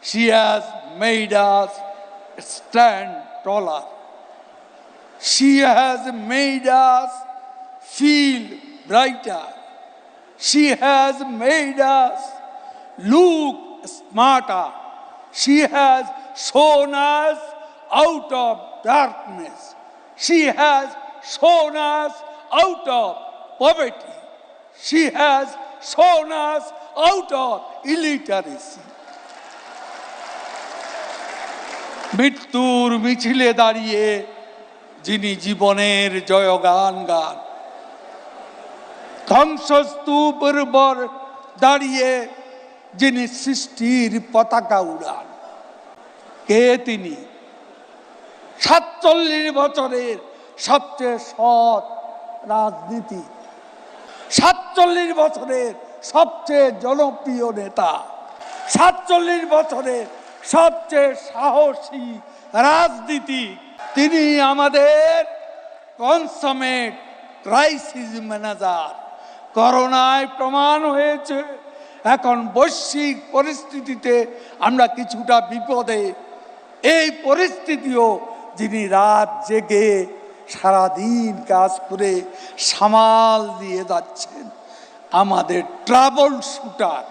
She has made us stand taller. She has made us feel brighter. She has made us look smarter. She has shown us out of darkness. She has shown us out of poverty. She has shown us out of illiteracy. মৃত্যুর মিছিলে দাঁড়িয়ে যিনি জীবনের জয়গান গান, ধ্বংসস্তূপের উপর দাঁড়িয়ে যিনি সৃষ্টির পতাকা উড়ান, কে তিনি? 47 বছরের সবচেয়ে সৎ রাজনীতি, 47 বছরের সবচেয়ে জনপ্রিয় নেতা, 47 বছরের সবচেয়ে সাহসী রাজনীতি। তিনি আমাদের কনসামেট ক্রাইসিস ম্যানেজার। করোনায় প্রমাণ হয়েছে এখন বৈশ্বিক পরিস্থিতিতে আমরা কিছুটা বিপদে। এই পরিস্থিতিও যিনি রাত জেগে সারাদিন কাজ করে সামাল দিয়ে যাচ্ছেন, আমাদের ট্রাবল শুটার,